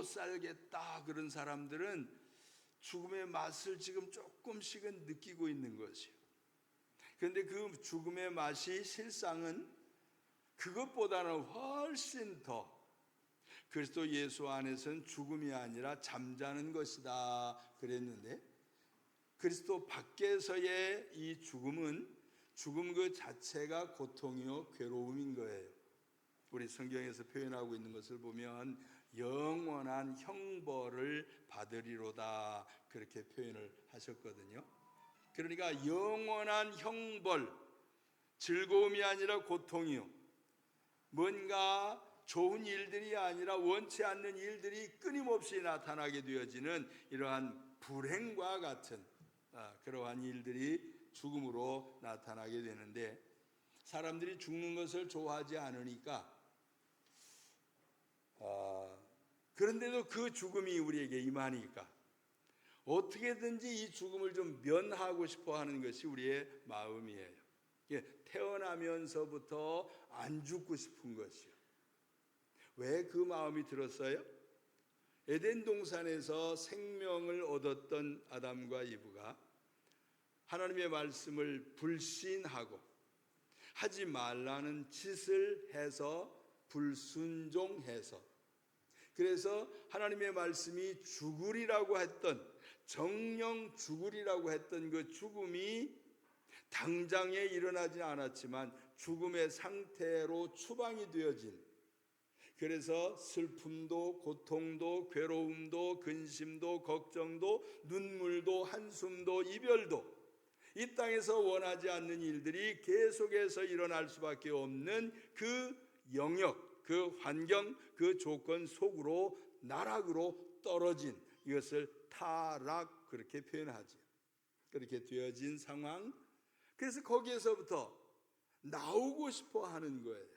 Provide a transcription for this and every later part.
살겠다 그런 사람들은 죽음의 맛을 지금 조금씩은 느끼고 있는 것이요. 그런데 그 죽음의 맛이 실상은 그것보다는 훨씬 더 그리스도 예수 안에서는 죽음이 아니라 잠자는 것이다 그랬는데, 그리스도 밖에서의 이 죽음은 죽음 그 자체가 고통이요 괴로움인 거예요. 우리 성경에서 표현하고 있는 것을 보면 영원한 형벌을 받으리로다 그렇게 표현을 하셨거든요. 그러니까 영원한 형벌, 즐거움이 아니라 고통이요, 뭔가 좋은 일들이 아니라 원치 않는 일들이 끊임없이 나타나게 되어지는 이러한 불행과 같은 그러한 일들이 죽음으로 나타나게 되는데, 사람들이 죽는 것을 좋아하지 않으니까 그런데도 그 죽음이 우리에게 임하니까 어떻게든지 이 죽음을 좀 면하고 싶어 하는 것이 우리의 마음이에요. 태어나면서부터 안 죽고 싶은 것이요. 왜 그 마음이 들었어요? 에덴 동산에서 생명을 얻었던 아담과 이브가 하나님의 말씀을 불신하고 하지 말라는 짓을 해서 불순종해서, 그래서 하나님의 말씀이 죽으리라고 했던, 정령 죽으리라고 했던 그 죽음이 당장에 일어나지 않았지만 죽음의 상태로 추방이 되어진, 그래서 슬픔도 고통도 괴로움도 근심도 걱정도 눈물도 한숨도 이별도 이 땅에서 원하지 않는 일들이 계속해서 일어날 수밖에 없는 그 영역, 그 환경, 그 조건 속으로 나락으로 떨어진, 이것을 타락 그렇게 표현하죠. 그렇게 되어진 상황, 그래서 거기에서부터 나오고 싶어 하는 거예요.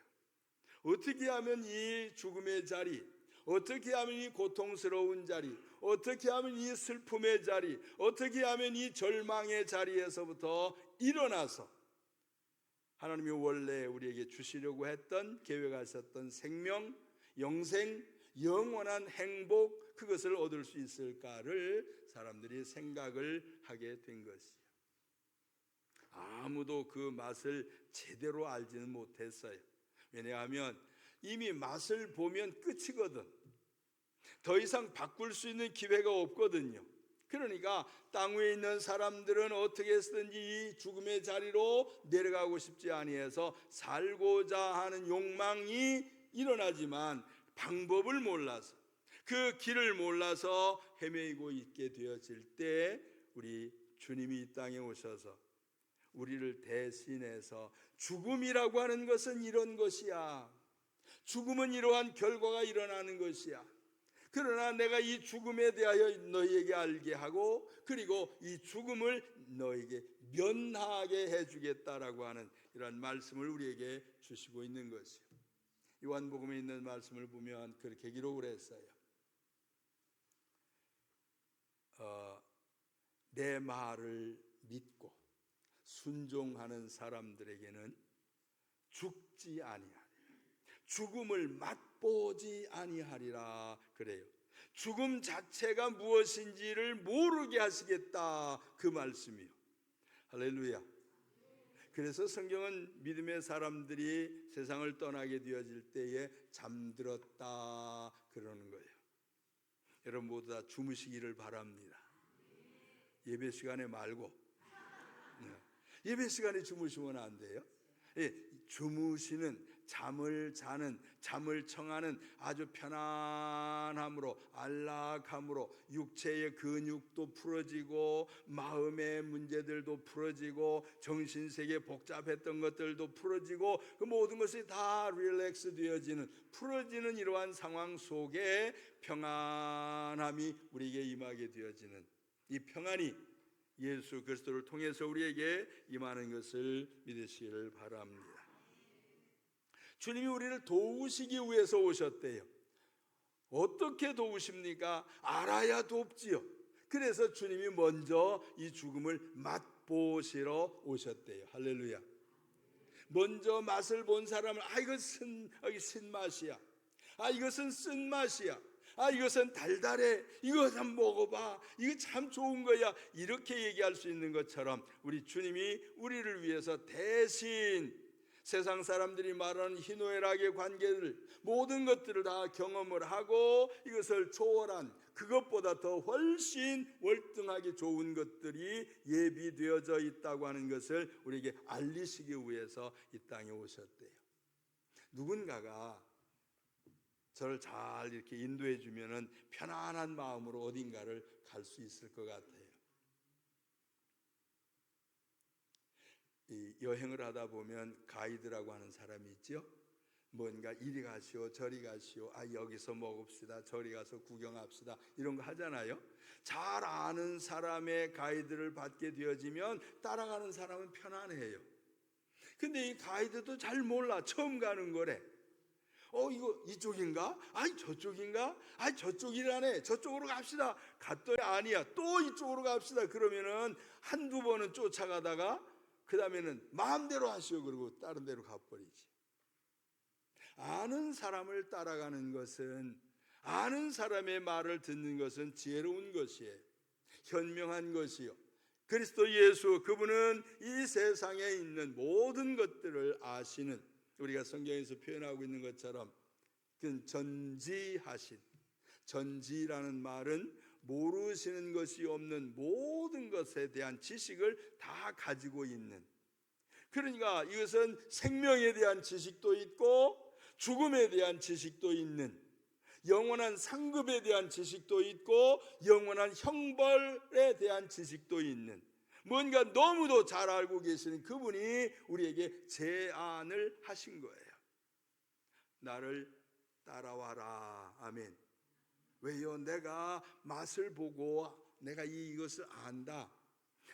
어떻게 하면 이 죽음의 자리, 어떻게 하면 이 고통스러운 자리, 어떻게 하면 이 슬픔의 자리, 어떻게 하면 이 절망의 자리에서부터 일어나서 하나님이 원래 우리에게 주시려고 했던, 계획하셨던 생명, 영생, 영원한 행복, 그것을 얻을 수 있을까를 사람들이 생각을 하게 된 것이에요. 아무도 그 맛을 제대로 알지는 못했어요. 왜냐하면 이미 맛을 보면 끝이거든. 더 이상 바꿀 수 있는 기회가 없거든요. 그러니까 땅 위에 있는 사람들은 어떻게 해서든지 이 죽음의 자리로 내려가고 싶지 아니해서 살고자 하는 욕망이 일어나지만 방법을 몰라서, 그 길을 몰라서 헤매이고 있게 되어질 때 우리 주님이 이 땅에 오셔서 우리를 대신해서 죽음이라고 하는 것은 이런 것이야, 죽음은 이러한 결과가 일어나는 것이야, 그러나 내가 이 죽음에 대하여 너희에게 알게 하고 그리고 이 죽음을 너희에게 면하게 해주겠다라고 하는 이러한 말씀을 우리에게 주시고 있는 것이요. 요한복음에 있는 말씀을 보면 그렇게 기록을 했어요. 내 말을 믿고 순종하는 사람들에게는 죽지 아니하리라, 죽음을 맛보지 아니하리라 그래요. 죽음 자체가 무엇인지를 모르게 하시겠다, 그 말씀이요. 할렐루야. 그래서 성경은 믿음의 사람들이 세상을 떠나게 되어질 때에 잠들었다 그러는 거예요. 여러분 모두 다 주무시기를 바랍니다. 예배 시간에 말고. 예배 시간에 주무시면 안 돼요. 주무시는, 잠을 자는, 잠을 청하는 아주 편안함으로, 안락함으로 육체의 근육도 풀어지고 마음의 문제들도 풀어지고 정신세계 복잡했던 것들도 풀어지고 그 모든 것이 다 릴렉스 되어지는, 풀어지는 이러한 상황 속에 평안함이 우리에게 임하게 되어지는, 이 평안이 예수 그리스도를 통해서 우리에게 임하는 것을 믿으시기를 바랍니다. 주님이 우리를 도우시기 위해서 오셨대요. 어떻게 도우십니까? 알아야 돕지요. 그래서 주님이 먼저 이 죽음을 맛보시러 오셨대요. 할렐루야. 먼저 맛을 본 사람은 이건 신맛이야, 이것은 쓴맛이야, 이것은 달달해, 이거 좀 먹어봐, 이거 참 좋은 거야, 이렇게 얘기할 수 있는 것처럼 우리 주님이 우리를 위해서 대신 세상 사람들이 말하는 희노애락의 관계들, 모든 것들을 다 경험을 하고 이것을 초월한, 그것보다 더 훨씬 월등하게 좋은 것들이 예비되어져 있다고 하는 것을 우리에게 알리시기 위해서 이 땅에 오셨대요. 누군가가 저를 잘 이렇게 인도해 주면은 편안한 마음으로 어딘가를 갈 수 있을 것 같아요. 이 여행을 하다 보면 가이드라고 하는 사람이 있죠. 뭔가 이리 가시오 저리 가시오, 여기서 먹읍시다, 저리 가서 구경합시다, 이런 거 하잖아요. 잘 아는 사람의 가이드를 받게 되어지면 따라가는 사람은 편안해요. 근데 이 가이드도 잘 몰라, 처음 가는 거래. 이거 이쪽인가? 저쪽인가? 저쪽이라네, 저쪽으로 갑시다. 갔더니 아니야, 또 이쪽으로 갑시다. 그러면은 한두 번은 쫓아가다가 그 다음에는 마음대로 하시오 그러고 다른 데로 가버리지. 아는 사람을 따라가는 것은, 아는 사람의 말을 듣는 것은 지혜로운 것이에요. 현명한 것이요. 그리스도 예수, 그분은 이 세상에 있는 모든 것들을 아시는, 우리가 성경에서 표현하고 있는 것처럼 그 전지하신, 전지라는 말은 모르시는 것이 없는 모든 것에 대한 지식을 다 가지고 있는, 그러니까 이것은 생명에 대한 지식도 있고 죽음에 대한 지식도 있는, 영원한 상급에 대한 지식도 있고 영원한 형벌에 대한 지식도 있는, 뭔가 너무도 잘 알고 계시는 그분이 우리에게 제안을 하신 거예요. 나를 따라와라. 아멘. 왜요? 내가 맛을 보고 내가 이것을 안다.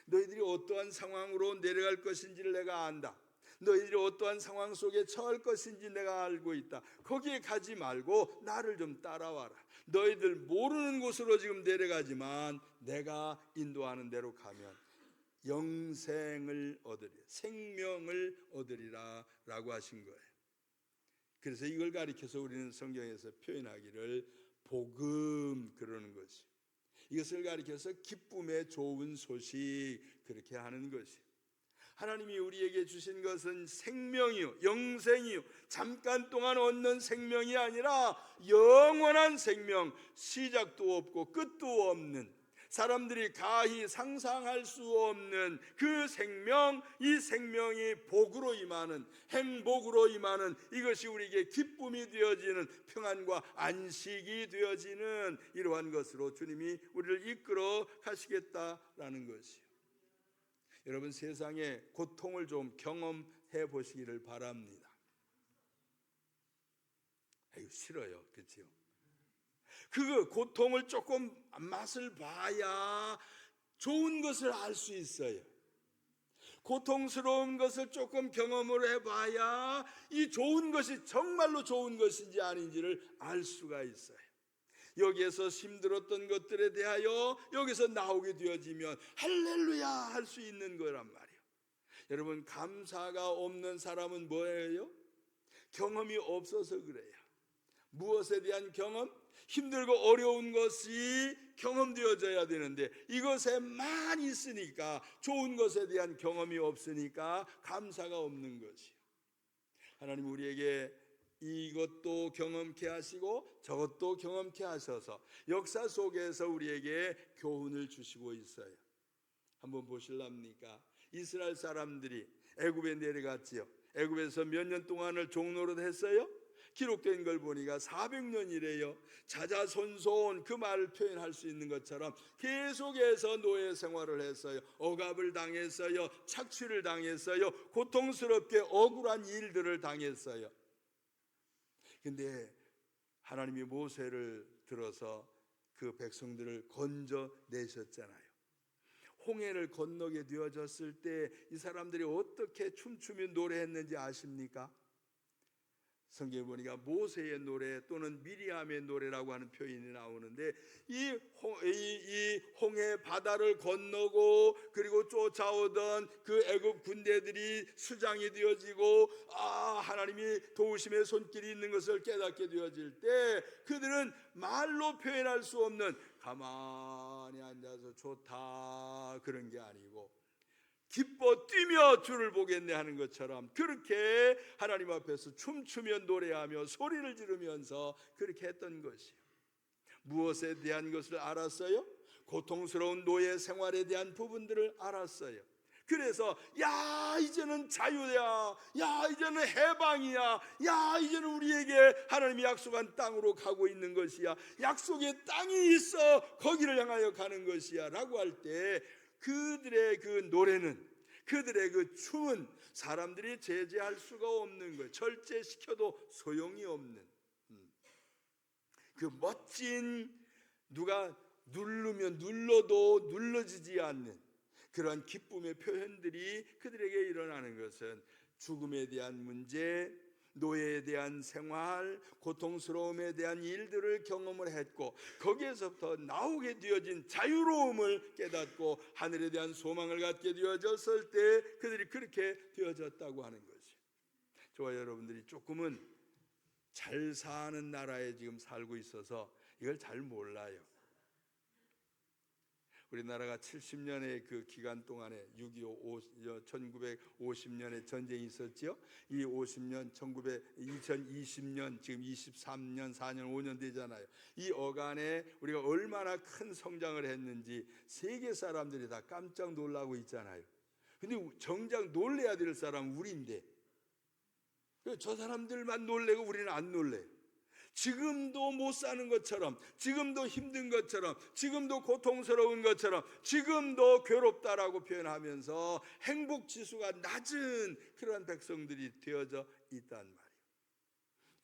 너희들이 어떠한 상황으로 내려갈 것인지를 내가 안다. 너희들이 어떠한 상황 속에 처할 것인지 내가 알고 있다. 거기에 가지 말고 나를 좀 따라와라. 너희들 모르는 곳으로 지금 내려가지만 내가 인도하는 대로 가면 영생을 얻으리라, 생명을 얻으리라 라고 하신 거예요. 그래서 이걸 가리켜서 우리는 성경에서 표현하기를 복음, 그러는 것이, 이것을 가리켜서 기쁨의 좋은 소식, 그렇게 하는 것이, 하나님이 우리에게 주신 것은 생명이요, 영생이요, 잠깐 동안 얻는 생명이 아니라 영원한 생명, 시작도 없고 끝도 없는, 사람들이 가히 상상할 수 없는 그 생명, 이 생명이 복으로 임하는, 행복으로 임하는, 이것이 우리에게 기쁨이 되어지는, 평안과 안식이 되어지는 이러한 것으로 주님이 우리를 이끌어 가시겠다라는 것이요. 여러분, 세상의 고통을 좀 경험해 보시기를 바랍니다. 싫어요, 그렇죠? 그 고통을 조금 맛을 봐야 좋은 것을 알 수 있어요. 고통스러운 것을 조금 경험을 해봐야 이 좋은 것이 정말로 좋은 것인지 아닌지를 알 수가 있어요. 여기에서 힘들었던 것들에 대하여 여기서 나오게 되어지면 할렐루야 할 수 있는 거란 말이에요. 여러분, 감사가 없는 사람은 뭐예요? 경험이 없어서 그래요. 무엇에 대한 경험? 힘들고 어려운 것이 경험되어져야 되는데 이것에만 있으니까, 좋은 것에 대한 경험이 없으니까 감사가 없는 것이요. 하나님 우리에게 이것도 경험케 하시고 저것도 경험케 하셔서 역사 속에서 우리에게 교훈을 주시고 있어요. 한번 보실랍니까? 이스라엘 사람들이 애굽에 내려갔지요. 애굽에서 몇 년 동안을 종노릇 했어요. 기록된 걸 보니까 400년이래요. 자자손손, 그 말을 표현할 수 있는 것처럼 계속해서 노예 생활을 했어요. 억압을 당했어요. 착취를 당했어요. 고통스럽게 억울한 일들을 당했어요. 근데 하나님이 모세를 들어서 그 백성들을 건져내셨잖아요. 홍해를 건너게 되어졌을 때 이 사람들이 어떻게 춤추며 노래했는지 아십니까? 성경에 보니까 모세의 노래 또는 미리암의 노래라고 하는 표현이 나오는데 이 홍해 바다를 건너고 그리고 쫓아오던 그 애굽 군대들이 수장이 되어지고 하나님이 도우심의 손길이 있는 것을 깨닫게 되어질 때 그들은 말로 표현할 수 없는 가만히 앉아서 좋다 그런 게 아니고 기뻐 뛰며 주를 보겠네 하는 것처럼 그렇게 하나님 앞에서 춤추며 노래하며 소리를 지르면서 그렇게 했던 것이요. 무엇에 대한 것을 알았어요? 고통스러운 노예 생활에 대한 부분들을 알았어요. 그래서 야 이제는 자유야, 야 이제는 해방이야, 야 이제는 우리에게 하나님이 약속한 땅으로 가고 있는 것이야, 약속의 땅이 있어 거기를 향하여 가는 것이야 라고 할 때 그들의 그 노래는, 그들의 그 춤은 사람들이 제재할 수가 없는 거예요. 절제시켜도 소용이 없는 그 멋진, 누가 누르면 눌러도 눌러지지 않는 그러한 기쁨의 표현들이 그들에게 일어나는 것은 죽음에 대한 문제, 노예에 대한 생활, 고통스러움에 대한 일들을 경험을 했고 거기에서부터 나오게 되어진 자유로움을 깨닫고 하늘에 대한 소망을 갖게 되어졌을 때 그들이 그렇게 되어졌다고 하는 것이죠. 저와 여러분들이 조금은 잘 사는 나라에 지금 살고 있어서 이걸 잘 몰라요. 우리나라가 70년의 그 기간 동안에 6.25 1950년에 전쟁이 있었죠. 이 50년 2020년 지금 23년 4년 5년 되잖아요. 이 어간에 우리가 얼마나 큰 성장을 했는지 세계 사람들이 다 깜짝 놀라고 있잖아요. 근데 정작 놀래야 될 사람은 우리인데 저 사람들만 놀래고 우리는 안 놀래요. 지금도 못 사는 것처럼, 지금도 힘든 것처럼, 지금도 고통스러운 것처럼, 지금도 괴롭다라고 표현하면서 행복 지수가 낮은 그러한 백성들이 되어져 있단 말이에요.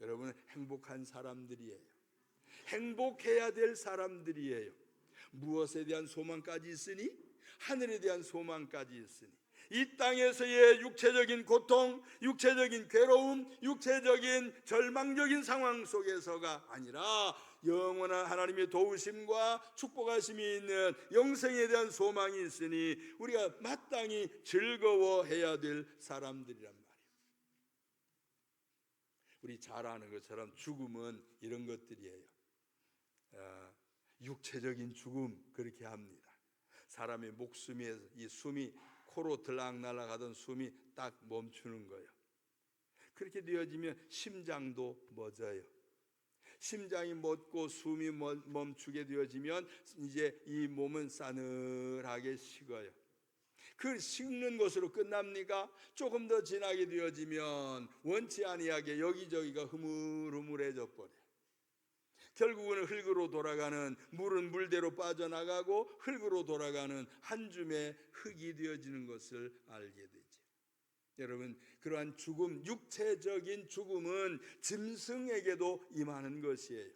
여러분, 행복한 사람들이에요. 행복해야 될 사람들이에요. 무엇에 대한 소망까지 있으니? 하늘에 대한 소망까지 있으니 이 땅에서의 육체적인 고통, 육체적인 괴로움, 육체적인 절망적인 상황 속에서가 아니라 영원한 하나님의 도우심과 축복하심이 있는 영생에 대한 소망이 있으니 우리가 마땅히 즐거워해야 될 사람들이란 말이에요. 우리 잘 아는 것처럼 죽음은 이런 것들이에요. 육체적인 죽음 그렇게 합니다. 사람의 목숨에 이 숨이 코로 들락날락하던 숨이 딱 멈추는 거예요. 그렇게 되어지면 심장도 멎어요. 심장이 멎고 숨이 멈추게 되어지면 이제 이 몸은 싸늘하게 식어요. 그 식는 것으로 끝납니까? 조금 더 지나게 되어지면 원치 아니하게 여기저기가 흐물흐물해져 버려요. 결국은 흙으로 돌아가는, 물은 물대로 빠져나가고 흙으로 돌아가는 한 줌의 흙이 되어지는 것을 알게 되죠. 여러분, 그러한 죽음, 육체적인 죽음은 짐승에게도 임하는 것이에요.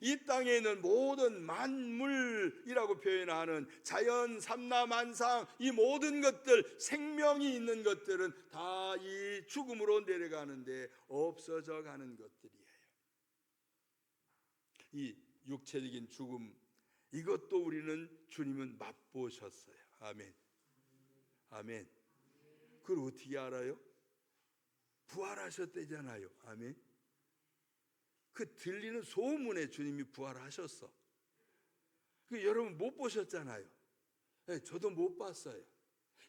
이 땅에 있는 모든 만물이라고 표현하는 자연, 삼라만상, 이 모든 것들, 생명이 있는 것들은 다 이 죽음으로 내려가는데 없어져 가는 것들이에요. 이 육체적인 죽음, 이것도 우리는 주님은 맛보셨어요. 아멘. 아멘. 그걸 어떻게 알아요? 부활하셨대잖아요. 아멘. 그 들리는 소문에 주님이 부활하셨어. 여러분 못 보셨잖아요. 네, 저도 못 봤어요.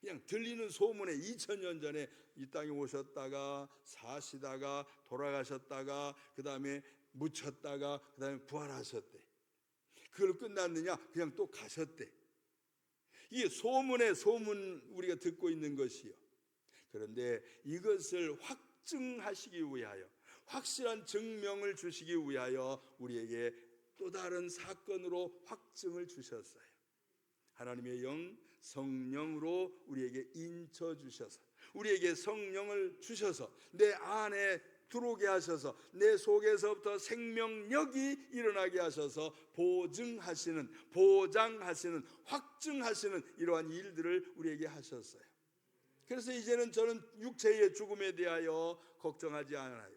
그냥 들리는 소문에 2000년 전에 이 땅에 오셨다가 사시다가 돌아가셨다가 그 다음에 묻혔다가 그 다음에 부활하셨대. 그걸 끝났느냐? 그냥 또 가셨대. 이게 소문의 소문 우리가 듣고 있는 것이요. 그런데 이것을 확증하시기 위하여, 확실한 증명을 주시기 위하여 우리에게 또 다른 사건으로 확증을 주셨어요. 하나님의 영, 성령으로 우리에게 인쳐 주셔서, 우리에게 성령을 주셔서 내 안에 들어오게 하셔서 내 속에서부터 생명력이 일어나게 하셔서 보증하시는, 보장하시는, 확증하시는 이러한 일들을 우리에게 하셨어요. 그래서 이제는 저는 육체의 죽음에 대하여 걱정하지 않아요.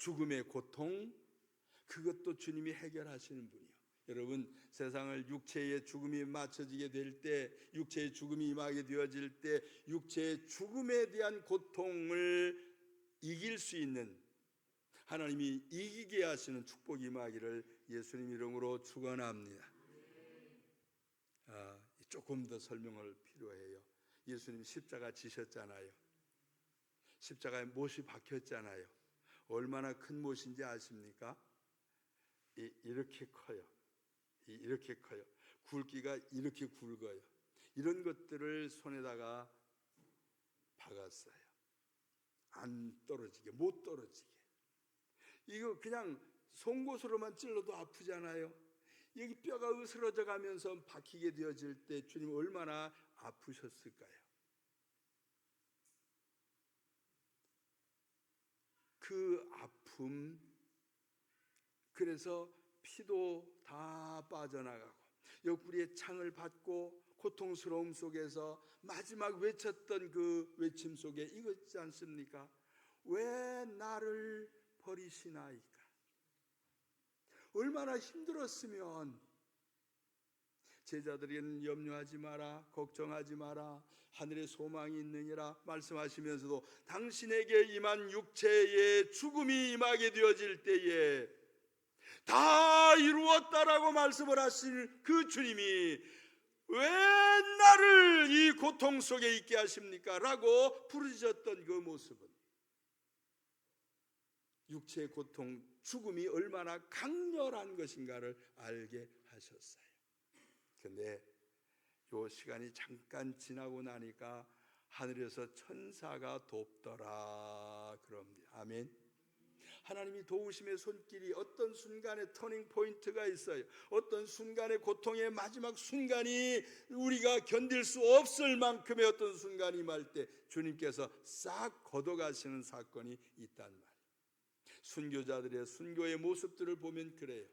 죽음의 고통, 그것도 주님이 해결하시는 분이요. 여러분, 세상을 육체의 죽음이 맞춰지게 될 때, 육체의 죽음이 임하게 되어질 때, 육체의 죽음에 대한 고통을 이길 수 있는, 하나님이 이기게 하시는 축복이 임하기를 예수님 이름으로 축원합니다. 조금 더 설명을 필요해요. 예수님 십자가 지셨잖아요. 십자가에 못이 박혔잖아요. 얼마나 큰 못인지 아십니까? 이렇게 커요. 이렇게 커요. 굵기가 이렇게 굵어요. 이런 것들을 손에다가 박았어요. 안 떨어지게, 못 떨어지게. 이거 그냥 송곳으로만 찔러도 아프잖아요. 여기 뼈가 으스러져 가면서 박히게 되어질 때 주님 얼마나 아프셨을까요? 그 아픔, 그래서 피도 다 빠져나가고 옆구리에 창을 받고 고통스러움 속에서 마지막 외쳤던 그 외침 속에 이거 있지 않습니까? 왜 나를 버리시나이까? 얼마나 힘들었으면 제자들에게는 염려하지 마라, 걱정하지 마라, 하늘에 소망이 있느니라 말씀하시면서도 당신에게 임한 육체의 죽음이 임하게 되어질 때에 다 이루었다라고 말씀을 하신 그 주님이 왜 나를 이 고통 속에 있게 하십니까? 라고 부르짖었던 그 모습은 육체의 고통, 죽음이 얼마나 강렬한 것인가를 알게 하셨어요. 그런데 요 시간이 잠깐 지나고 나니까 하늘에서 천사가 돕더라 그럽니다. 아멘. 하나님이 도우심의 손길이 어떤 순간에 터닝 포인트가 있어요. 어떤 순간에 고통의 마지막 순간이 우리가 견딜 수 없을 만큼의 어떤 순간이 임할 때 주님께서 싹 걷어가시는 사건이 있단 말이에요. 순교자들의 순교의 모습들을 보면 그래요.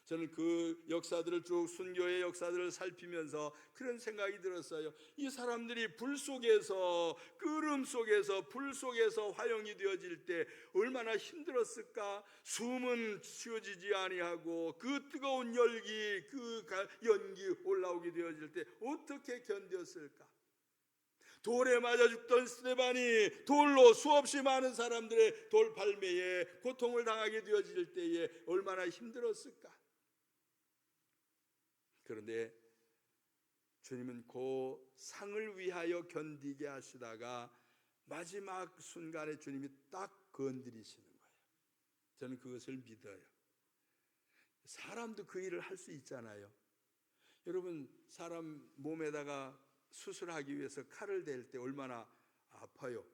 저는 그 역사들을 쭉 순교의 역사들을 살피면서 그런 생각이 들었어요. 이 사람들이 불 속에서, 끓음 속에서, 불 속에서 화형이 되어질 때 얼마나 힘들었을까? 숨은 쉬어지지 아니하고 그 뜨거운 열기, 그 연기 올라오게 되어질 때 어떻게 견뎠을까? 돌에 맞아 죽던 스데반이 돌로 수없이 많은 사람들의 돌팔매에 고통을 당하게 되어질 때에 얼마나 힘들었을까? 그런데 주님은 그 상을 위하여 견디게 하시다가 마지막 순간에 주님이 딱 건드리시는 거예요. 저는 그것을 믿어요. 사람도 그 일을 할 수 있잖아요. 여러분, 사람 몸에다가 수술하기 위해서 칼을 댈 때 얼마나 아파요.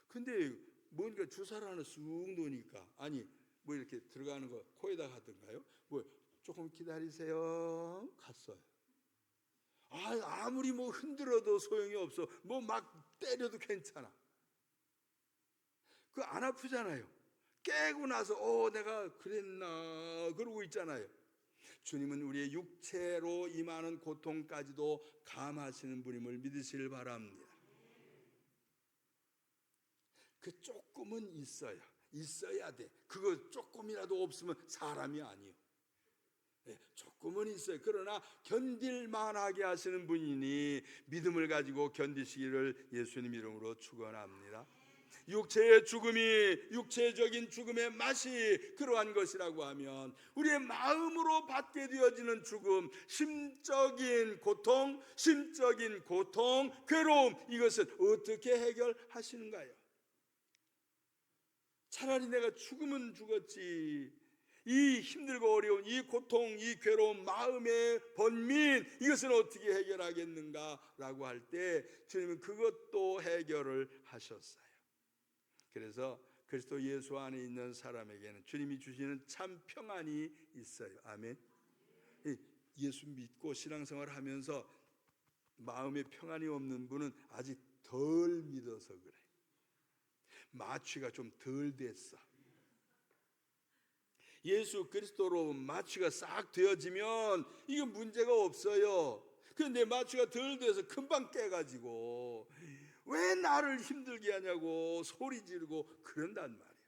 근데 뭔가 주사를 하나 쑥 놓으니까, 아니 뭐 이렇게 들어가는 거 코에다 하던가요? 뭐 조금 기다리세요. 갔어요. 아무리 뭐 흔들어도 소용이 없어. 뭐 막 때려도 괜찮아. 그 안 아프잖아요. 깨고 나서 내가 그랬나 그러고 있잖아요. 주님은 우리의 육체로 임하는 고통까지도 감하시는 분임을 믿으시길 바랍니다. 그 조금은 있어요. 있어야 돼. 그거 조금이라도 없으면 사람이 아니에요. 조금은 있어요. 그러나 견딜만하게 하시는 분이니 믿음을 가지고 견디시기를 예수님 이름으로 축원합니다. 육체의 죽음이, 육체적인 죽음의 맛이 그러한 것이라고 하면 우리의 마음으로 받게 되어지는 죽음, 심적인 고통, 괴로움, 이것은 어떻게 해결하시는가요? 차라리 내가 죽으면 죽었지, 이 힘들고 어려운 이 고통, 이 괴로운 마음의 번민, 이것은 어떻게 해결하겠는가 라고 할 때 주님은 그것도 해결을 하셨어요. 그래서 그리스도 예수 안에 있는 사람에게는 주님이 주시는 참 평안이 있어요. 아멘. 예수 믿고 신앙생활 하면서 마음에 평안이 없는 분은 아직 덜 믿어서 그래. 마취가 좀 덜 됐어. 예수 그리스도로 마취가 싹 되어지면 이게 문제가 없어요. 그런데 마취가 덜 돼서 금방 깨가지고 왜 나를 힘들게 하냐고 소리 지르고 그런단 말이에요.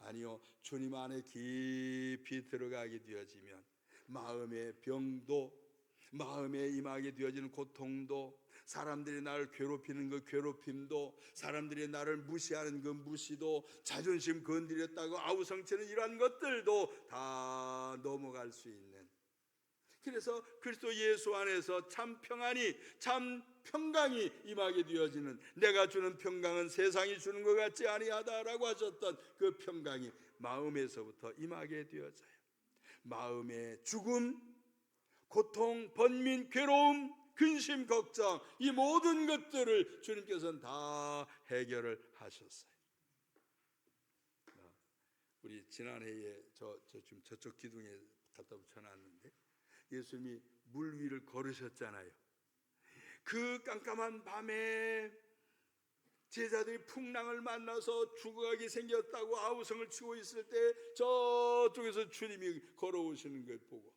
아니요, 주님 안에 깊이 들어가게 되어지면 마음의 병도, 마음에 임하게 되어지는 고통도, 사람들이 나를 괴롭히는 그 괴롭힘도, 사람들이 나를 무시하는 그 무시도, 자존심 건드렸다고 아우성치는 이러한 것들도 다 넘어갈 수 있는, 그래서 그리스도 예수 안에서 참 평안이, 참 평강이 임하게 되어지는, 내가 주는 평강은 세상이 주는 것 같지 아니하다라고 하셨던 그 평강이 마음에서부터 임하게 되어져요. 마음의 죽음, 고통, 번민, 괴로움, 근심, 걱정, 이 모든 것들을 주님께서는 다 해결을 하셨어요. 우리 지난해에 지금 저쪽 기둥에 갖다 붙여놨는데, 예수님이 물 위를 걸으셨잖아요. 그 깜깜한 밤에 제자들이 풍랑을 만나서 죽어가게 생겼다고 아우성을 치고 있을 때 저쪽에서 주님이 걸어오시는 걸 보고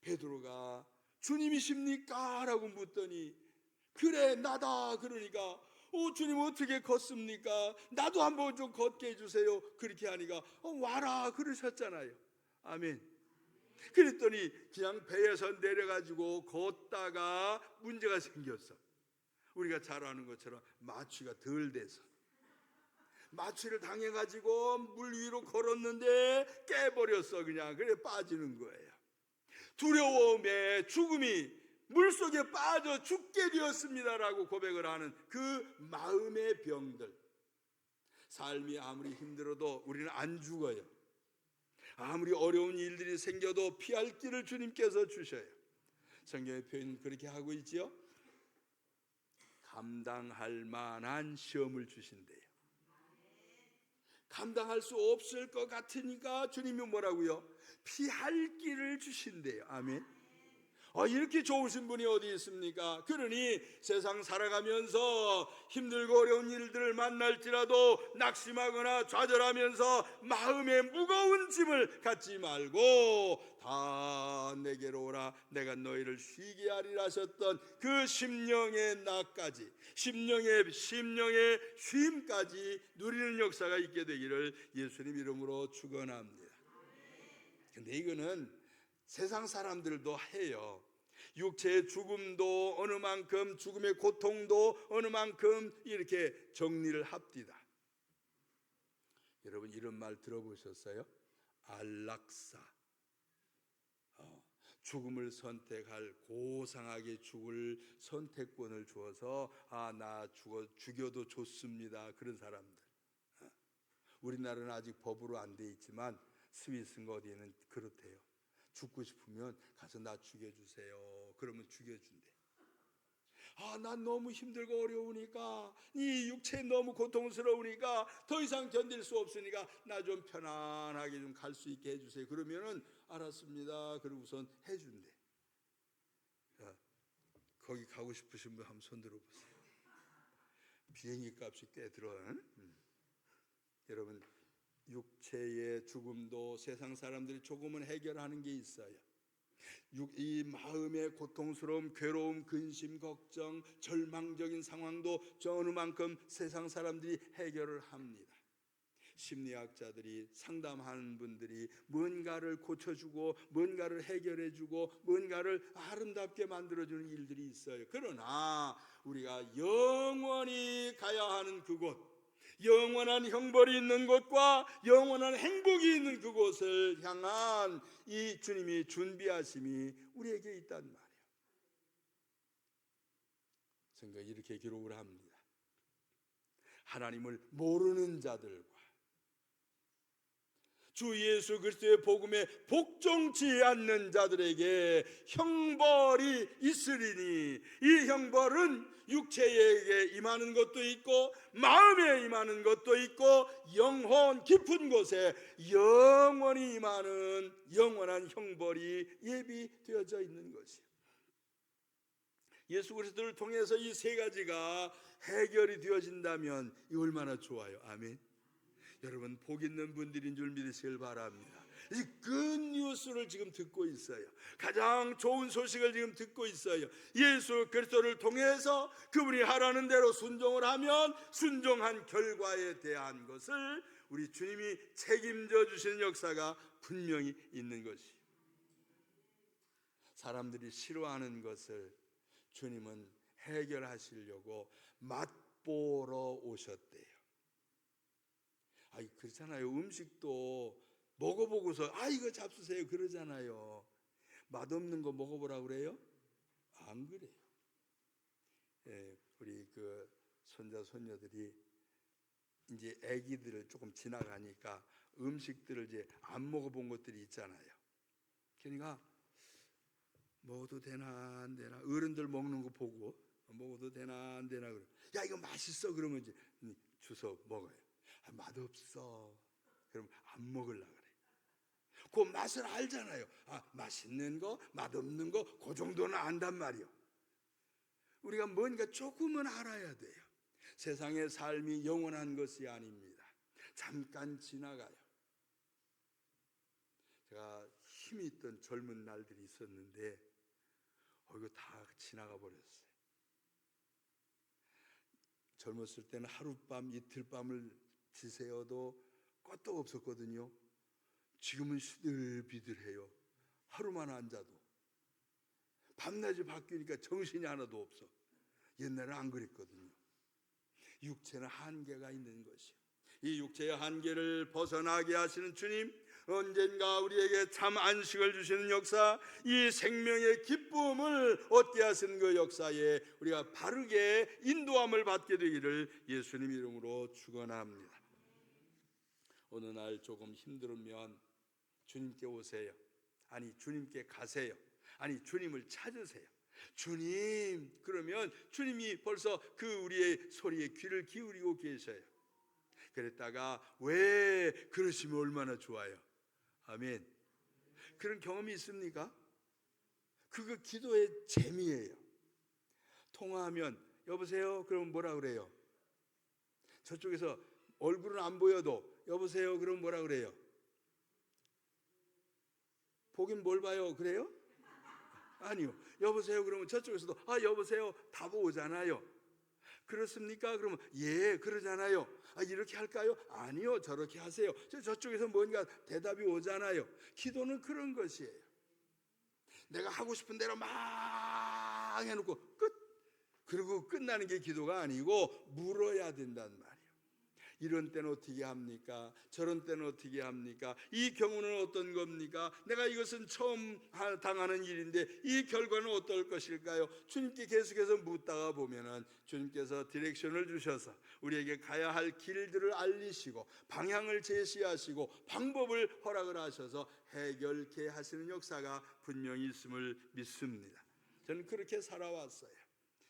베드로가 주님이십니까? 라고 묻더니 그래 나다. 그러니까 주님 어떻게 걷습니까? 나도 한번 좀 걷게 해주세요. 그렇게 하니까 와라 그러셨잖아요. 아멘. 그랬더니 그냥 배에서 내려가지고 걷다가 문제가 생겼어. 우리가 잘 아는 것처럼 마취가 덜 돼서 마취를 당해가지고 물 위로 걸었는데 깨버렸어. 그냥 그래 빠지는 거예요. 두려움에 죽음이 물속에 빠져 죽게 되었습니다라고 고백을 하는 그 마음의 병들, 삶이 아무리 힘들어도 우리는 안 죽어요. 아무리 어려운 일들이 생겨도 피할 길을 주님께서 주셔요. 성경의 표현 그렇게 하고 있지요. 감당할 만한 시험을 주신대요. 감당할 수 없을 것 같으니까 주님이 뭐라고요? 피할 길을 주신대요. 아멘. 이렇게 좋으신 분이 어디 있습니까? 그러니 세상 살아가면서 힘들고 어려운 일들을 만날지라도 낙심하거나 좌절하면서 마음에 무거운 짐을 갖지 말고 다 내게로 오라 내가 너희를 쉬게 하리라 하셨던 그 심령의 낙까지, 심령의 쉼까지 누리는 역사가 있게 되기를 예수님 이름으로 축원합니다. 근데 이거는 세상 사람들도 해요. 육체의 죽음도 어느 만큼, 죽음의 고통도 어느 만큼 이렇게 정리를 합디다. 여러분 이런 말 들어보셨어요? 안락사. 죽음을 선택할, 고상하게 죽을 선택권을 주어서 나 죽여도 좋습니다. 그런 사람들. 우리나라는 아직 법으로 안 돼 있지만 스위스인가 어디에는 그렇대요. 죽고 싶으면 가서 나 죽여주세요. 그러면 죽여준대. 난 너무 힘들고 어려우니까, 이 육체 너무 고통스러우니까 더 이상 견딜 수 없으니까 나 좀 편안하게 좀 갈 수 있게 해주세요. 그러면은 알았습니다. 그러고선 해준대. 거기 가고 싶으신 분 한번 손 들어보세요. 비행기 값이 꽤 들어. 여러분 육체의 죽음도 세상 사람들이 조금은 해결하는 게 있어요. 이 마음의 고통스러움, 괴로움, 근심, 걱정, 절망적인 상황도 어느 만큼 세상 사람들이 해결을 합니다. 심리학자들이, 상담하는 분들이 뭔가를 고쳐주고 뭔가를 해결해주고 뭔가를 아름답게 만들어주는 일들이 있어요. 그러나 우리가 영원히 가야 하는 그곳, 영원한 형벌이 있는 곳과 영원한 행복이 있는 그곳을 향한 이 주님이 준비하심이 우리에게 있단 말이에요. 성경에 이렇게 기록을 합니다. 하나님을 모르는 자들과 주 예수 그리스도의 복음에 복종치 않는 자들에게 형벌이 있으리니, 이 형벌은 육체에게 임하는 것도 있고 마음에 임하는 것도 있고 영혼 깊은 곳에 영원히 임하는 영원한 형벌이 예비되어져 있는 것이에요. 예수 그리스도를 통해서 이 세 가지가 해결이 되어진다면 이 얼마나 좋아요. 아멘. 여러분 복 있는 분들인 줄 믿으시길 바랍니다. 이 굿뉴스를 지금 듣고 있어요. 가장 좋은 소식을 지금 듣고 있어요. 예수 그리스도를 통해서 그분이 하라는 대로 순종을 하면 순종한 결과에 대한 것을 우리 주님이 책임져 주시는 역사가 분명히 있는 것이. 사람들이 싫어하는 것을 주님은 해결하시려고 맛보러 오셨대요. 그렇잖아요. 음식도 먹어보고서 이거 잡수세요 그러잖아요. 맛없는 거 먹어보라고 그래요? 안 그래요. 우리 그 손자 손녀들이 이제 아기들을 조금 지나가니까 음식들을 이제 안 먹어본 것들이 있잖아요. 그러니까 먹어도 되나 안 되나, 어른들 먹는 거 보고 먹어도 되나 안 되나 그래. 야 이거 맛있어 그러면 이제 주워 먹어요. 맛없어 그럼 안 먹으려고 그래. 그 맛을 알잖아요. 맛있는 거 맛없는 거 그 정도는 안단 말이요. 우리가 뭔가 조금은 알아야 돼요. 세상의 삶이 영원한 것이 아닙니다. 잠깐 지나가요. 제가 힘이 있던 젊은 날들이 있었는데 이거 다 지나가 버렸어요. 젊었을 때는 하룻밤 이틀밤을 지새워도 껐도 없었거든요. 지금은 시들비들해요. 하루만 앉아도. 밤낮이 바뀌니까 정신이 하나도 없어. 옛날에는 안 그랬거든요. 육체는 한계가 있는 것이에요. 이 육체의 한계를 벗어나게 하시는 주님, 언젠가 우리에게 참 안식을 주시는 역사, 이 생명의 기쁨을 얻게 하시는 그 역사에 우리가 바르게 인도함을 받게 되기를 예수님 이름으로 축원합니다. 어느 날 조금 힘들면 주님께 오세요. 아니 주님께 가세요. 아니 주님을 찾으세요. 주님, 그러면 주님이 벌써 그 우리의 소리에 귀를 기울이고 계셔요. 그랬다가 왜 그러시면 얼마나 좋아요. 아멘. 그런 경험이 있습니까? 그거 기도의 재미예요. 통화하면 여보세요 그러면 뭐라 그래요? 저쪽에서 얼굴은 안 보여도 여보세요 그러면 뭐라 그래요? 보긴 뭘 봐요 그래요? 아니요. 여보세요 그러면 저쪽에서도 여보세요 답 오잖아요. 그렇습니까? 그러면 예 그러잖아요. 이렇게 할까요? 아니요 저렇게 하세요. 저쪽에서 뭔가 대답이 오잖아요. 기도는 그런 것이에요. 내가 하고 싶은 대로 막 해놓고 끝. 그리고 끝나는 게 기도가 아니고 물어야 된단 말이에요. 이런 때는 어떻게 합니까? 저런 때는 어떻게 합니까? 이 경우는 어떤 겁니까? 내가 이것은 처음 당하는 일인데 이 결과는 어떨 것일까요? 주님께 계속해서 묻다가 보면은 주님께서 디렉션을 주셔서 우리에게 가야 할 길들을 알리시고 방향을 제시하시고 방법을 허락을 하셔서 해결케 하시는 역사가 분명히 있음을 믿습니다. 저는 그렇게 살아왔어요.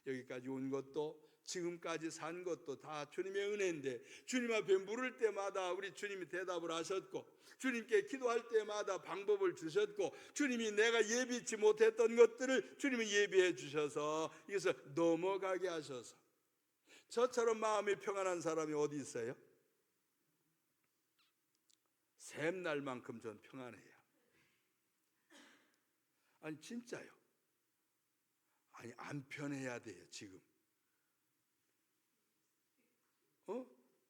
여기까지 온 것도 지금까지 산 것도 다 주님의 은혜인데 주님 앞에 물을 때마다 우리 주님이 대답을 하셨고 주님께 기도할 때마다 방법을 주셨고 주님이 내가 예비치 못했던 것들을 주님이 예비해 주셔서 이것을 넘어가게 하셔서 저처럼 마음이 평안한 사람이 어디 있어요? 샘날만큼 전 평안해요. 아니 진짜요. 아니 안 편해야 돼요 지금.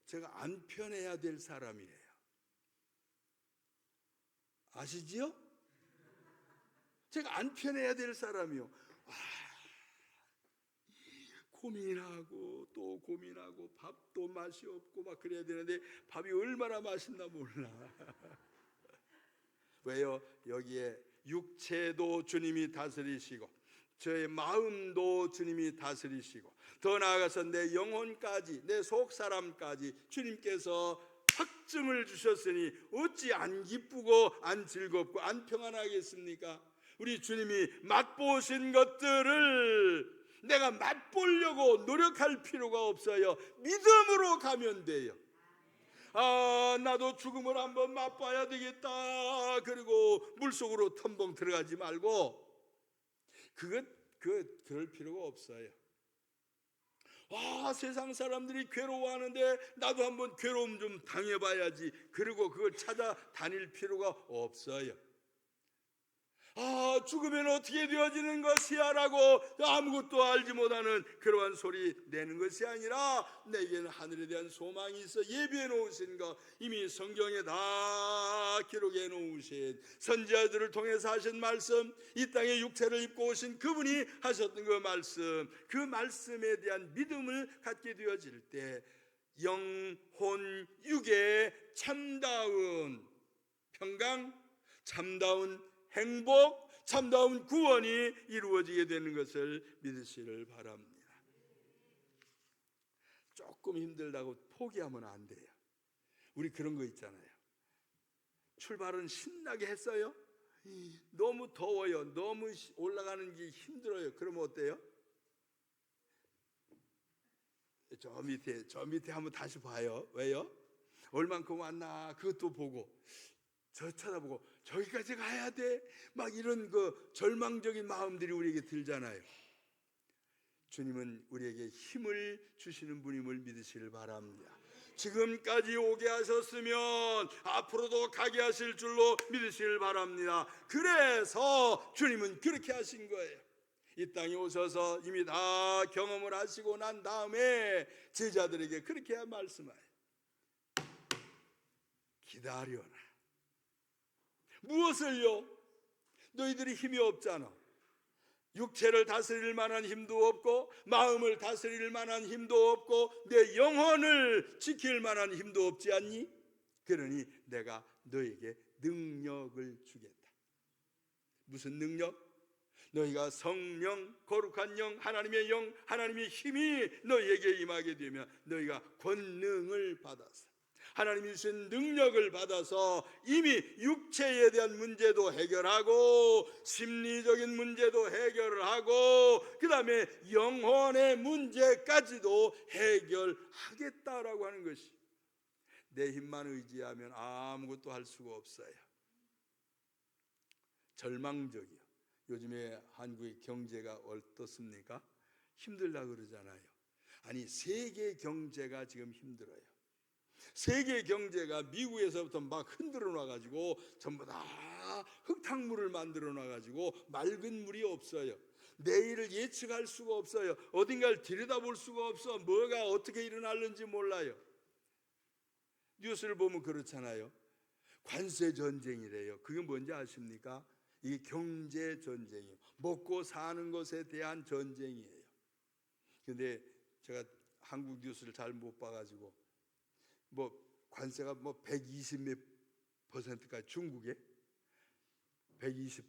제가 안 편해야 될 사람이에요. 아시지요? 제가 안 편해야 될 사람이요. 고민하고 또 고민하고 밥도 맛이 없고 막 그래야 되는데 밥이 얼마나 맛있나 몰라. 왜요? 여기에 육체도 주님이 다스리시고 저의 마음도 주님이 다스리시고 더 나아가서 내 영혼까지 내 속사람까지 주님께서 확증을 주셨으니 어찌 안 기쁘고 안 즐겁고 안 평안하겠습니까? 우리 주님이 맛보신 것들을 내가 맛보려고 노력할 필요가 없어요. 믿음으로 가면 돼요. 나도 죽음을 한번 맛봐야 되겠다. 그리고 물속으로 텀벙 들어가지 말고 그럴 필요가 없어요. 세상 사람들이 괴로워하는데 나도 한번 괴로움 좀 당해봐야지. 그리고 그걸 찾아다닐 필요가 없어요. 죽으면 어떻게 되어지는 것이야 라고 아무것도 알지 못하는 그러한 소리 내는 것이 아니라 내게는 하늘에 대한 소망이 있어 예비해 놓으신 것, 이미 성경에 다 기록해 놓으신, 선지자들을 통해서 하신 말씀, 이 땅에 육체를 입고 오신 그분이 하셨던 그 말씀, 그 말씀에 대한 믿음을 갖게 되어질 때 영혼 육의 참다운 평강, 참다운 행복, 참다운 구원이 이루어지게 되는 것을 믿으시길 바랍니다. 조금 힘들다고 포기하면 안 돼요. 우리 그런 거 있잖아요. 출발은 신나게 했어요. 너무 더워요. 너무 올라가는 게 힘들어요. 그러면 어때요? 저 밑에 한번 다시 봐요. 왜요? 얼만큼 왔나 그것도 보고, 저 쳐다보고 저기까지 가야 돼, 막 이런 그 절망적인 마음들이 우리에게 들잖아요. 주님은 우리에게 힘을 주시는 분임을 믿으시길 바랍니다. 지금까지 오게 하셨으면 앞으로도 가게 하실 줄로 믿으시길 바랍니다. 그래서 주님은 그렇게 하신 거예요. 이 땅에 오셔서 이미 다 경험을 하시고 난 다음에 제자들에게 그렇게 말씀하여 기다려라. 무엇을요? 너희들이 힘이 없잖아. 육체를 다스릴 만한 힘도 없고 마음을 다스릴 만한 힘도 없고 내 영혼을 지킬 만한 힘도 없지 않니? 그러니 내가 너에게 능력을 주겠다. 무슨 능력? 너희가 성령, 거룩한 영, 하나님의 영, 하나님의 힘이 너희에게 임하게 되면 너희가 권능을 받아서, 하나님이 주신 능력을 받아서 이미 육체에 대한 문제도 해결하고 심리적인 문제도 해결을 하고 그 다음에 영혼의 문제까지도 해결하겠다라고 하는 것이, 내 힘만 의지하면 아무것도 할 수가 없어요. 절망적이요. 요즘에 한국의 경제가 어떻습니까? 힘들다 그러잖아요. 아니, 세계 경제가 지금 힘들어요. 세계 경제가 미국에서부터 막 흔들어 놔가지고 전부 다 흙탕물을 만들어 놔가지고 맑은 물이 없어요. 내일을 예측할 수가 없어요. 어딘가를 들여다볼 수가 없어. 뭐가 어떻게 일어날는지 몰라요. 뉴스를 보면 그렇잖아요. 관세 전쟁이래요. 그게 뭔지 아십니까? 이게 경제 전쟁이에요. 먹고 사는 것에 대한 전쟁이에요. 근데 제가 한국 뉴스를 잘 못 봐가지고 관세가 120 몇 %까지, 중국에 120%,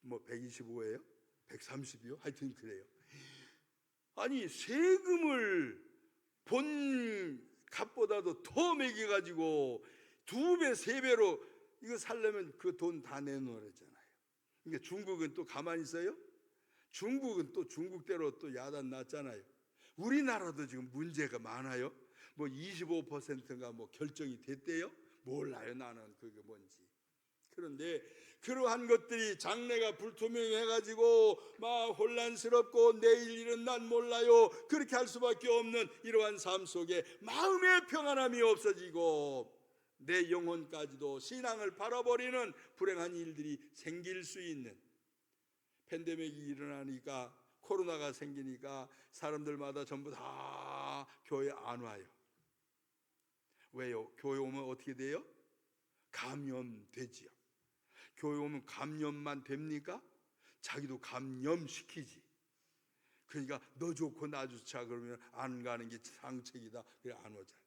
125예요? 130이요? 하여튼 그래요. 아니, 세금을 본 값보다도 더 매겨가지고 2배, 3배로 이거 살려면 그 돈 다 내놓으랬잖아요. 그러니까 중국은 또 가만히 있어요? 중국은 또 중국대로 또 야단 났잖아요. 우리나라도 지금 문제가 많아요. 25%가 결정이 됐대요. 몰라요, 나는 그게 뭔지. 그런데 그러한 것들이 장래가 불투명해가지고 막 혼란스럽고 내일 일은 난 몰라요, 그렇게 할 수밖에 없는 이러한 삶 속에 마음의 평안함이 없어지고 내 영혼까지도 신앙을 팔아버리는 불행한 일들이 생길 수 있는, 팬데믹이 일어나니까, 코로나가 생기니까 사람들마다 전부 다 교회 안 와요. 왜요? 교회 오면 어떻게 돼요? 감염되지요. 교회 오면 감염만 됩니까? 자기도 감염시키지. 그러니까 너 좋고 나 좋자 그러면 안 가는 게 상책이다. 그래 안 오잖아.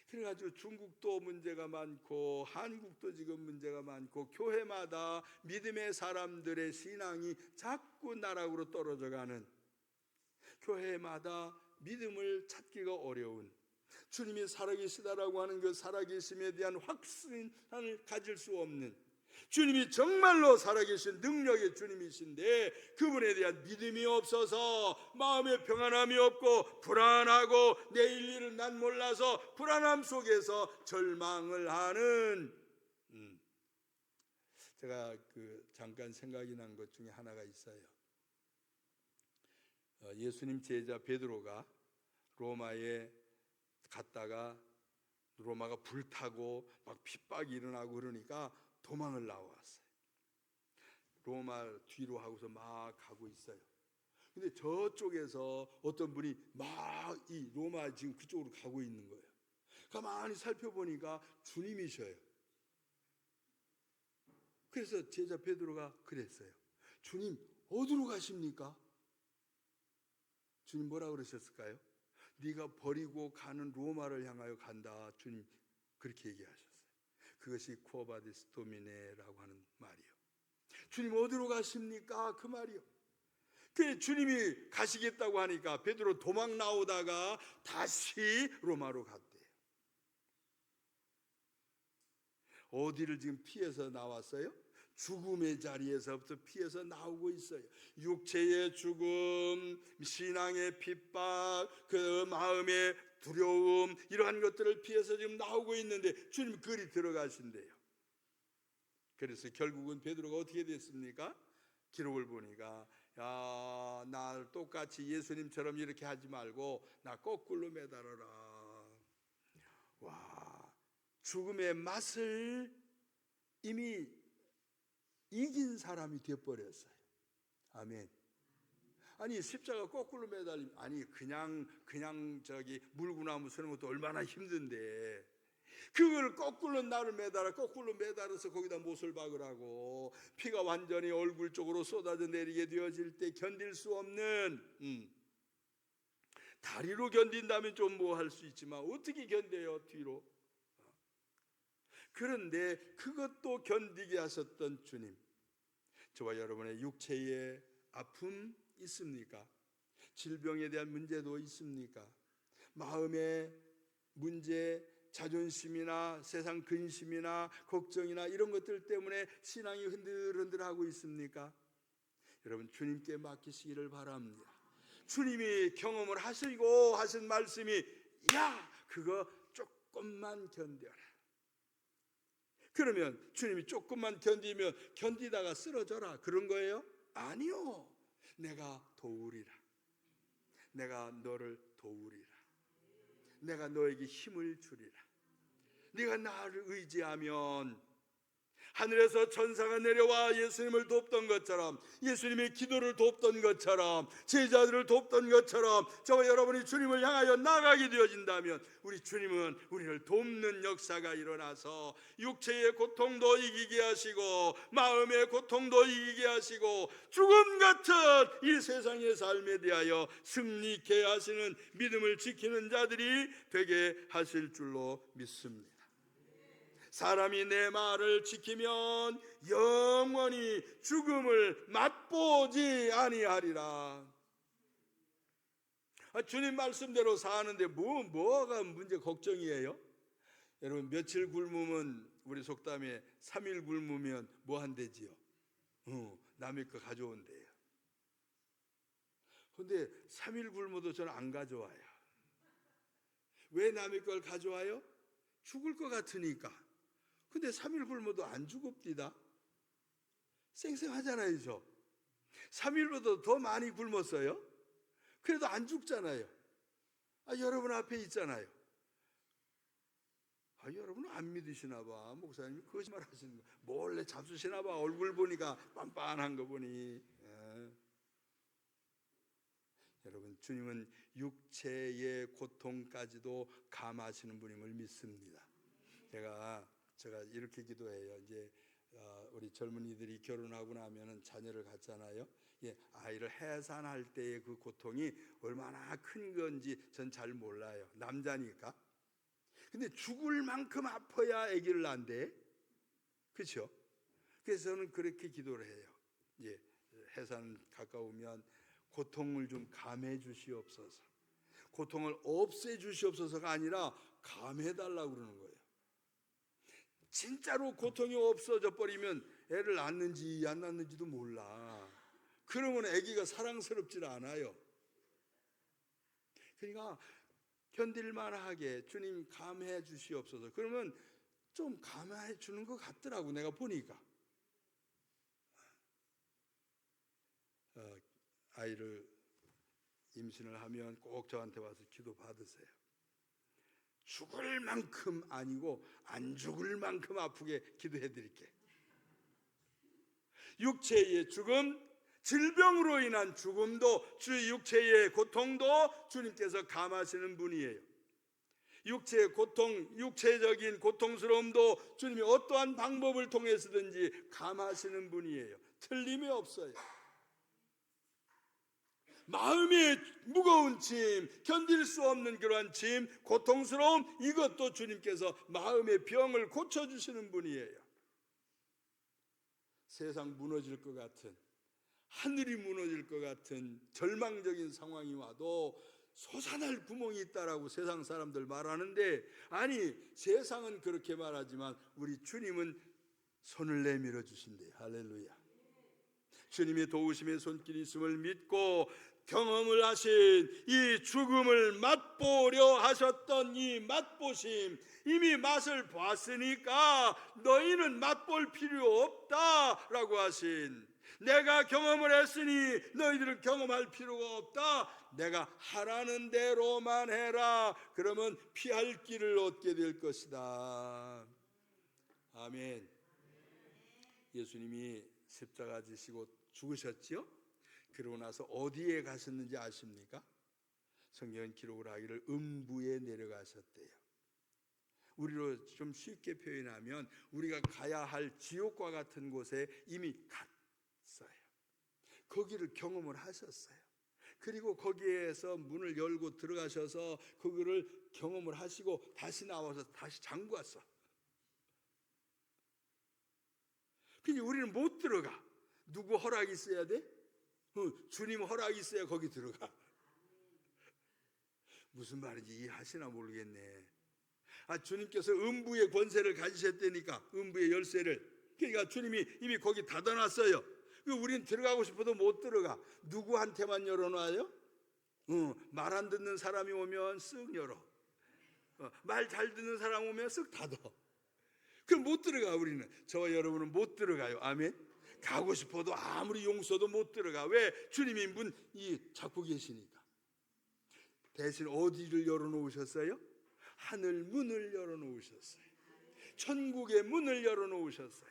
그래가지고 중국도 문제가 많고 한국도 지금 문제가 많고 교회마다 믿음의 사람들의 신앙이 자꾸 나락으로 떨어져가는, 교회마다 믿음을 찾기가 어려운, 주님이 살아계시다라고 하는 그 살아계심에 대한 확신을 가질 수 없는, 주님이 정말로 살아계신 능력의 주님이신데 그분에 대한 믿음이 없어서 마음의 평안함이 없고 불안하고 내일 일은 난 몰라서 불안함 속에서 절망을 하는, 제가 잠깐 생각이 난 것 중에 하나가 있어요. 예수님 제자 베드로가 로마에 갔다가 로마가 불타고 막 핍박이 일어나고 그러니까 도망을 나왔어요. 로마 뒤로 하고서 막 가고 있어요. 근데 저쪽에서 어떤 분이 막 이 로마 지금 그쪽으로 가고 있는 거예요. 가만히 살펴보니까 주님이셔요. 그래서 제자 베드로가 그랬어요. 주님, 어디로 가십니까? 주님 뭐라 그러셨을까요? 네가 버리고 가는 로마를 향하여 간다. 주님 그렇게 얘기하셨어요. 그것이 쿠어바디스 도미네라고 하는 말이요. 주님 어디로 가십니까? 그 말이요. 그 주님이 가시겠다고 하니까 베드로 도망 나오다가 다시 로마로 갔대요. 어디를 지금 피해서 나왔어요? 죽음의 자리에서부터 피해서 나오고 있어요. 육체의 죽음, 신앙의 핍박, 그 마음의 두려움, 이러한 것들을 피해서 지금 나오고 있는데 주님 그리 들어가신대요. 그래서 결국은 베드로가 어떻게 됐습니까? 기록을 보니까 야, 나 똑같이 예수님처럼 이렇게 하지 말고 나 거꾸로 매달아라. 와, 죽음의 맛을 이미 이긴 사람이 되어버렸어요. 아멘. 아니 십자가 거꾸로 매달림, 아니 그냥 저기 물구나무 서는 것도 얼마나 힘든데 그걸 거꾸로 나를 매달아, 거꾸로 매달아서 거기다 못을 박으라고. 피가 완전히 얼굴 쪽으로 쏟아져 내리게 되어질 때 견딜 수 없는, 다리로 견딘다면 좀 뭐 할 수 있지만 어떻게 견뎌요, 뒤로. 그런데 그것도 견디게 하셨던 주님, 저와 여러분의 육체의 아픔 있습니까? 질병에 대한 문제도 있습니까? 마음의 문제, 자존심이나 세상 근심이나 걱정이나 이런 것들 때문에 신앙이 흔들흔들하고 있습니까? 여러분 주님께 맡기시기를 바랍니다. 주님이 경험을 하시고 하신 말씀이 야, 그거 조금만 견뎌라. 그러면 주님이 조금만 견디면 견디다가 쓰러져라 그런 거예요? 아니요. 내가 도우리라. 내가 너를 도우리라. 내가 너에게 힘을 주리라. 네가 나를 의지하면 하늘에서 천사가 내려와 예수님을 돕던 것처럼, 예수님의 기도를 돕던 것처럼, 제자들을 돕던 것처럼 저와 여러분이 주님을 향하여 나가게 되어진다면 우리 주님은 우리를 돕는 역사가 일어나서 육체의 고통도 이기게 하시고 마음의 고통도 이기게 하시고 죽음 같은 이 세상의 삶에 대하여 승리케 하시는 믿음을 지키는 자들이 되게 하실 줄로 믿습니다. 사람이 내 말을 지키면 영원히 죽음을 맛보지 아니하리라. 주님 말씀대로 사는데 뭐가 문제 걱정이에요? 여러분 며칠 굶으면, 우리 속담에 3일 굶으면 뭐 한대지요? 남의 거 가져온대요. 근데 3일 굶어도 저는 안 가져와요. 왜 남의 걸 가져와요? 죽을 것 같으니까. 근데 3일 굶어도 안 죽읍디다. 쌩쌩하잖아요. 저 3일보다 더 많이 굶었어요. 그래도 안 죽잖아요. 여러분 앞에 있잖아요. 여러분은 안 믿으시나 봐. 목사님이 거짓말 하시는 거 몰래 잡수시나 봐. 얼굴 보니까 빤빤한 거 보니. 여러분 주님은 육체의 고통까지도 감하시는 분임을 믿습니다. 제가 이렇게 기도해요. 이제 우리 젊은이들이 결혼하고 나면은 자녀를 갖잖아요. 아이를 해산할 때의 그 고통이 얼마나 큰 건지 전 잘 몰라요. 남자니까. 근데 죽을 만큼 아파야 아기를 낳는데, 그렇죠? 그래서 저는 그렇게 기도를 해요. 해산 가까우면 고통을 좀 감해 주시옵소서. 고통을 없애 주시옵소서가 아니라 감해 달라고 그러는 거예요. 진짜로 고통이 없어져 버리면 애를 낳는지 안 낳는지도 몰라. 그러면 아기가 사랑스럽지 않아요. 그러니까 견딜만하게 주님 감해 주시옵소서. 그러면 좀 감해 주는 것 같더라고, 내가 보니까. 아이를 임신을 하면 꼭 저한테 와서 기도 받으세요. 죽을 만큼 아니고 안 죽을 만큼 아프게 기도해 드릴게. 육체의 죽음, 질병으로 인한 죽음도, 주 육체의 고통도 주님께서 감하시는 분이에요. 육체의 고통, 육체적인 고통스러움도 주님이 어떠한 방법을 통해서든지 감하시는 분이에요. 틀림이 없어요. 마음의 무거운 짐, 견딜 수 없는 그러한 짐, 고통스러움, 이것도 주님께서 마음의 병을 고쳐주시는 분이에요. 세상 무너질 것 같은, 하늘이 무너질 것 같은 절망적인 상황이 와도 솟아날 구멍이 있다라고 세상 사람들 말하는데, 아니, 세상은 그렇게 말하지만 우리 주님은 손을 내밀어 주신대요. 할렐루야. 주님의 도우심의 손길이 있음을 믿고 경험을 하신 이 죽음을 맛보려 하셨던 이 맛보심, 이미 맛을 봤으니까 너희는 맛볼 필요 없다라고 하신, 내가 경험을 했으니 너희들은 경험할 필요가 없다, 내가 하라는 대로만 해라, 그러면 피할 길을 얻게 될 것이다. 아멘. 예수님이 십자가 지시고 죽으셨지요? 그러고 나서 어디에 가셨는지 아십니까? 성경은 기록을 하기를 음부에 내려가셨대요. 우리로 좀 쉽게 표현하면 우리가 가야 할 지옥과 같은 곳에 이미 갔어요. 거기를 경험을 하셨어요. 그리고 거기에서 문을 열고 들어가셔서 그거를 경험을 하시고 다시 나와서 다시 잠갔어. 근데 우리는 못 들어가. 누구 허락이 있어야 돼? 주님 허락이 있어야 거기 들어가. 무슨 말인지 이해하시나 모르겠네. 주님께서 음부의 권세를 가지셨다니까, 음부의 열쇠를. 그러니까 주님이 이미 거기 닫아놨어요. 우리는 들어가고 싶어도 못 들어가. 누구한테만 열어놔요? 말 안 듣는 사람이 오면 쓱 열어. 말 잘 듣는 사람 오면 쓱 닫아. 그럼 못 들어가. 우리는, 저와 여러분은 못 들어가요. 아멘. 가고 싶어도 아무리 용서도 못 들어가. 왜? 주님이 문 잡고 계시니까. 대신 어디를 열어놓으셨어요? 하늘 문을 열어놓으셨어요. 천국의 문을 열어놓으셨어요.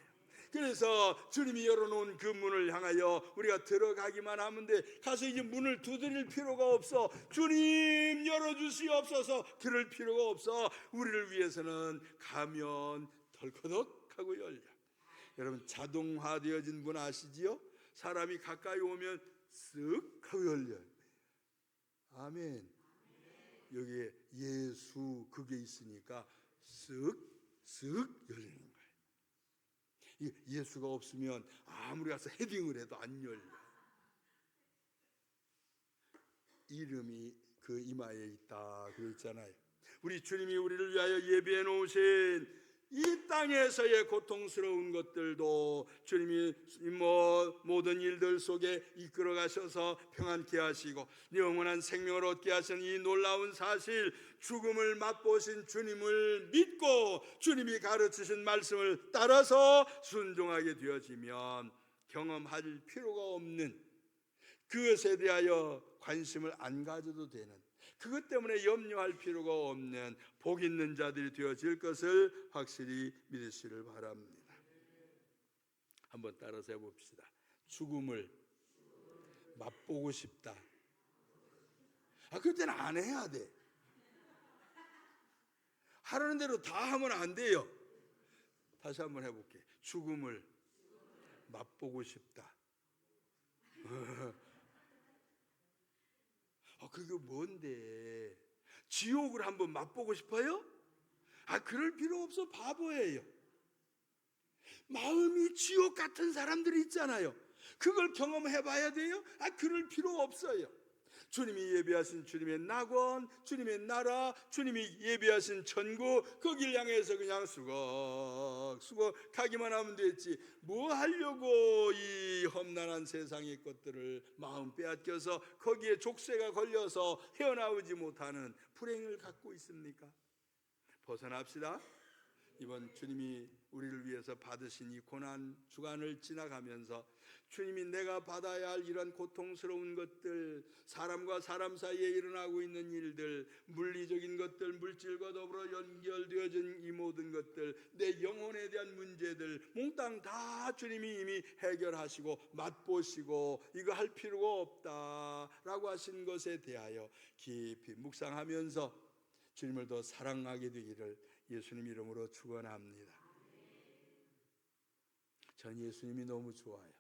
그래서 주님이 열어놓은 그 문을 향하여 우리가 들어가기만 하면 돼. 가서 이제 문을 두드릴 필요가 없어. 주님 열어주시옵소서 그럴 필요가 없어. 우리를 위해서는 가면 덜커덕 하고 열려. 여러분, 자동화되어진 문 아시지요? 사람이 가까이 오면 쓱 하고 열려요. 아멘. 여기에 예수 그게 있으니까 쓱 열리는 거예요. 예수가 없으면 아무리 가서 헤딩을 해도 안 열려. 이름이 그 이마에 있다 그랬잖아요. 우리 주님이 우리를 위하여 예비해 놓으신 이 땅에서의 고통스러운 것들도 주님이 모든 일들 속에 이끌어 가셔서 평안케 하시고 영원한 생명을 얻게 하신 이 놀라운 사실, 죽음을 맛보신 주님을 믿고 주님이 가르치신 말씀을 따라서 순종하게 되어지면 경험할 필요가 없는, 그것에 대하여 관심을 안 가져도 되는, 그것 때문에 염려할 필요가 없는 복 있는 자들이 되어질 것을 확실히 믿으시길 바랍니다. 한번 따라서 해봅시다. 죽음을 맛보고 싶다. 그때는 안 해야 돼. 하라는 대로 다 하면 안 돼요. 다시 한번 해볼게. 죽음을 맛보고 싶다. 그게 뭔데? 지옥을 한번 맛보고 싶어요? 그럴 필요 없어. 바보예요. 마음이 지옥 같은 사람들이 있잖아요. 그걸 경험해 봐야 돼요? 그럴 필요 없어요. 주님이 예비하신 주님의 낙원, 주님의 나라, 주님이 예비하신 천국, 거길 향해서 그냥 수걱 가기만 하면 됐지. 뭐 하려고 이 험난한 세상의 것들을 마음 빼앗겨서 거기에 족쇄가 걸려서 헤어나오지 못하는 불행을 갖고 있습니까? 벗어납시다. 이번 주님이 우리를 위해서 받으신 이 고난 주간을 지나가면서 주님이 내가 받아야 할 이런 고통스러운 것들, 사람과 사람 사이에 일어나고 있는 일들, 물리적인 것들, 물질과 더불어 연결되어진 이 모든 것들, 내 영혼에 대한 문제들 몽땅 다 주님이 이미 해결하시고 맛보시고 이거 할 필요가 없다라고 하신 것에 대하여 깊이 묵상하면서 주님을 더 사랑하게 되기를 예수님 이름으로 축원합니다. 전 예수님이 너무 좋아요.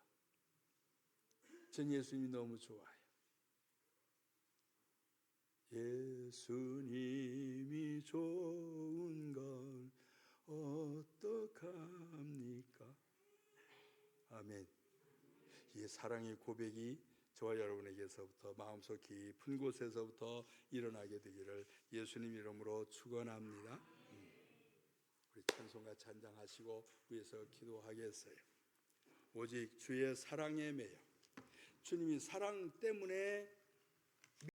전 예수님이 너무 좋아요. 예수님이 좋은 걸 어떡합니까? 아멘. 이 사랑의 고백이 저와 여러분에게서부터 마음속 깊은 곳에서부터 일어나게 되기를 예수님 이름으로 축원합니다. 우리 찬송가 찬양하시고 위에서 기도하겠어요. 오직 주의 사랑에 매여 주님이 사랑 때문에